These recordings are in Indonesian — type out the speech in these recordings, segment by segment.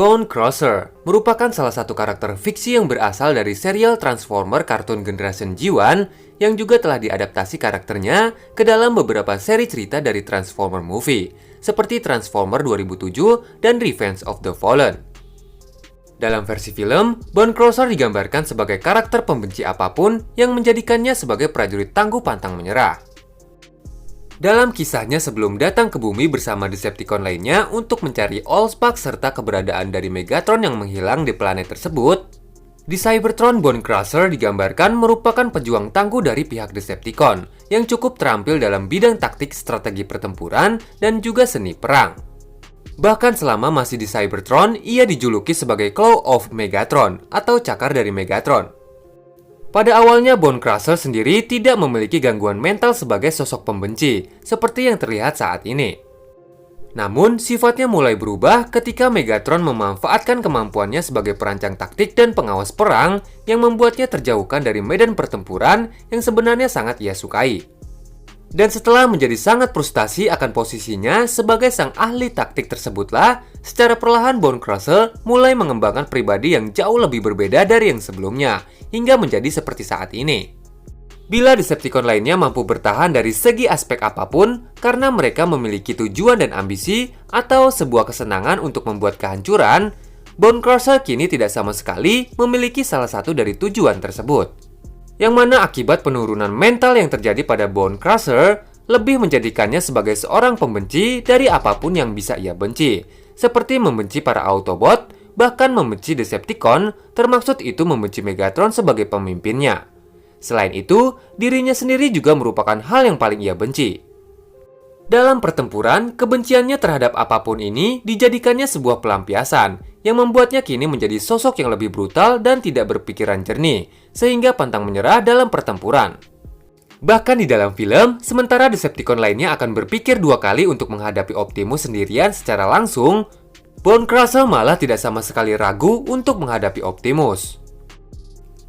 Bone Crusher merupakan salah satu karakter fiksi yang berasal dari serial Transformer Cartoon Generation G1 yang juga telah diadaptasi karakternya ke dalam beberapa seri cerita dari Transformer movie, seperti Transformer 2007 dan Revenge of the Fallen. Dalam versi film, Bone Crusher digambarkan sebagai karakter pembenci apapun yang menjadikannya sebagai prajurit tangguh pantang menyerah. Dalam kisahnya sebelum datang ke bumi bersama Decepticon lainnya untuk mencari Allspark serta keberadaan dari Megatron yang menghilang di planet tersebut, di Cybertron Bone Crusher digambarkan merupakan pejuang tangguh dari pihak Decepticon yang cukup terampil dalam bidang taktik, strategi pertempuran, dan juga seni perang. Bahkan selama masih di Cybertron, ia dijuluki sebagai Claw of Megatron atau cakar dari Megatron. Pada awalnya, Bone Crusher sendiri tidak memiliki gangguan mental sebagai sosok pembenci, seperti yang terlihat saat ini. Namun, sifatnya mulai berubah ketika Megatron memanfaatkan kemampuannya sebagai perancang taktik dan pengawas perang yang membuatnya terjauhkan dari medan pertempuran yang sebenarnya sangat ia sukai. Dan setelah menjadi sangat frustasi akan posisinya sebagai sang ahli taktik tersebutlah, secara perlahan Bone Crusher mulai mengembangkan pribadi yang jauh lebih berbeda dari yang sebelumnya, hingga menjadi seperti saat ini. Bila Decepticon lainnya mampu bertahan dari segi aspek apapun, karena mereka memiliki tujuan dan ambisi, atau sebuah kesenangan untuk membuat kehancuran, Bone Crusher kini tidak sama sekali memiliki salah satu dari tujuan tersebut. Yang mana akibat penurunan mental yang terjadi pada Bone Crusher lebih menjadikannya sebagai seorang pembenci dari apapun yang bisa ia benci, seperti membenci para Autobot, bahkan membenci Decepticon, termaksud itu membenci Megatron sebagai pemimpinnya. Selain itu, dirinya sendiri juga merupakan hal yang paling ia benci. Dalam pertempuran, kebenciannya terhadap apapun ini dijadikannya sebuah pelampiasan yang membuatnya kini menjadi sosok yang lebih brutal dan tidak berpikiran jernih, sehingga pantang menyerah dalam pertempuran. Bahkan di dalam film, sementara Decepticon lainnya akan berpikir dua kali untuk menghadapi Optimus sendirian secara langsung, Bone Crusher malah tidak sama sekali ragu untuk menghadapi Optimus.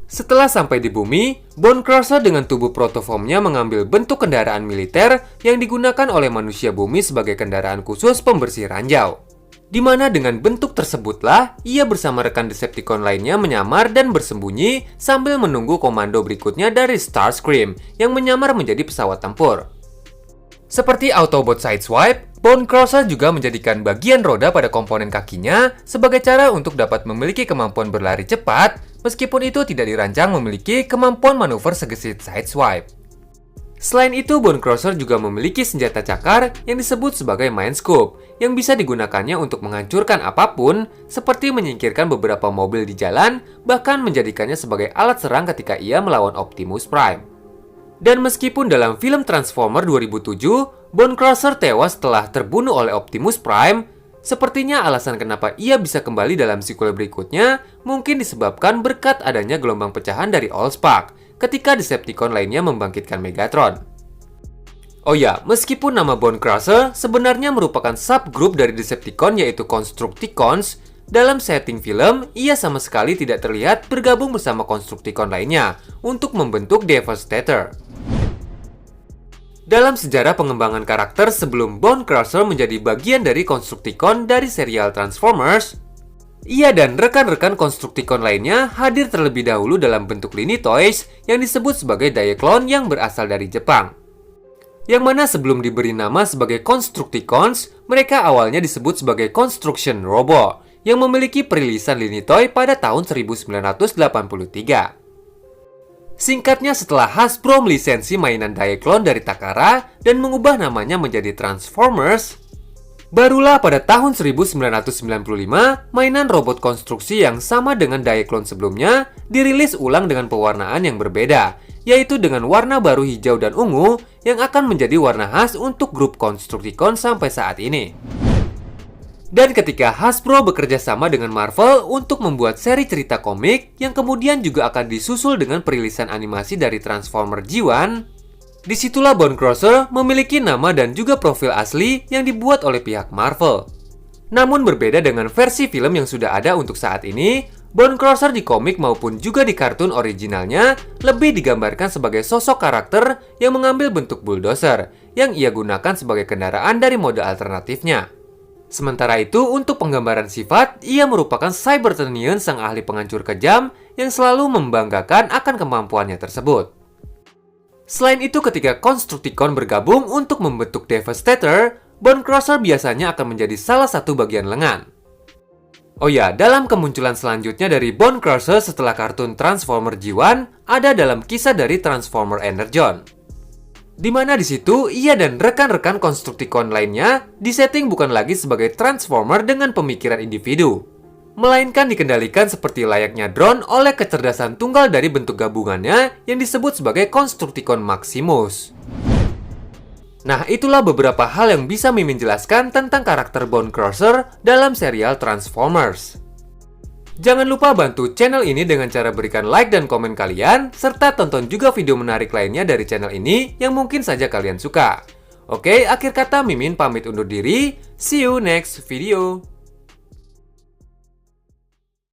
Setelah sampai di bumi, Bone Crusher dengan tubuh protoformnya mengambil bentuk kendaraan militer yang digunakan oleh manusia bumi sebagai kendaraan khusus pembersih ranjau. Di mana dengan bentuk tersebutlah, ia bersama rekan Decepticon lainnya menyamar dan bersembunyi sambil menunggu komando berikutnya dari Starscream yang menyamar menjadi pesawat tempur. Seperti Autobot Sideswipe, Bone Crusher juga menjadikan bagian roda pada komponen kakinya sebagai cara untuk dapat memiliki kemampuan berlari cepat, meskipun itu tidak dirancang memiliki kemampuan manuver segesit Sideswipe. Selain itu, Bone Crusher juga memiliki senjata cakar yang disebut sebagai Mind Scoop, yang bisa digunakannya untuk menghancurkan apapun, seperti menyingkirkan beberapa mobil di jalan, bahkan menjadikannya sebagai alat serang ketika ia melawan Optimus Prime. Dan meskipun dalam film Transformer 2007, Bone Crusher tewas setelah terbunuh oleh Optimus Prime, sepertinya alasan kenapa ia bisa kembali dalam sequel berikutnya mungkin disebabkan berkat adanya gelombang pecahan dari Allspark ketika Decepticon lainnya membangkitkan Megatron. Oh ya, meskipun nama Bone Crusher sebenarnya merupakan subgroup dari Decepticon yaitu Constructicons, dalam setting film ia sama sekali tidak terlihat bergabung bersama Constructicon lainnya untuk membentuk Devastator. Dalam sejarah pengembangan karakter sebelum Bone Crusher menjadi bagian dari Constructicon dari serial Transformers, ia dan rekan-rekan Constructicon lainnya hadir terlebih dahulu dalam bentuk lini toys yang disebut sebagai Diaclone yang berasal dari Jepang. Yang mana sebelum diberi nama sebagai Constructicons, mereka awalnya disebut sebagai Construction Robo yang memiliki perilisan lini toy pada tahun 1983. Singkatnya, setelah Hasbro melisensi mainan Diaclone dari Takara dan mengubah namanya menjadi Transformers, barulah pada tahun 1995, mainan robot konstruksi yang sama dengan Diaclone sebelumnya dirilis ulang dengan pewarnaan yang berbeda, yaitu dengan warna baru hijau dan ungu yang akan menjadi warna khas untuk grup Constructicon sampai saat ini. Dan ketika Hasbro bekerja sama dengan Marvel untuk membuat seri cerita komik yang kemudian juga akan disusul dengan perilisan animasi dari Transformer G1, disitulah Bone Crusher memiliki nama dan juga profil asli yang dibuat oleh pihak Marvel. Namun berbeda dengan versi film yang sudah ada untuk saat ini, Bone Crusher di komik maupun juga di kartun originalnya lebih digambarkan sebagai sosok karakter yang mengambil bentuk bulldozer yang ia gunakan sebagai kendaraan dari mode alternatifnya. Sementara itu, untuk penggambaran sifat, ia merupakan Cybertronian, sang ahli penghancur kejam yang selalu membanggakan akan kemampuannya tersebut. Selain itu, ketika Constructicon bergabung untuk membentuk Devastator, Bonecrusher biasanya akan menjadi salah satu bagian lengan. Oh ya, dalam kemunculan selanjutnya dari Bonecrusher setelah kartun Transformer G1 ada dalam kisah dari Transformer Energon. Di mana di situ ia dan rekan-rekan Constructicon lainnya disetting bukan lagi sebagai Transformer dengan pemikiran individu, melainkan dikendalikan seperti layaknya drone oleh kecerdasan tunggal dari bentuk gabungannya yang disebut sebagai Constructicon Maximus. Nah, itulah beberapa hal yang bisa Mimin jelaskan tentang karakter Bonecrusher dalam serial Transformers. Jangan lupa bantu channel ini dengan cara berikan like dan komen kalian, serta tonton juga video menarik lainnya dari channel ini yang mungkin saja kalian suka. Oke, akhir kata Mimin pamit undur diri. See you next video.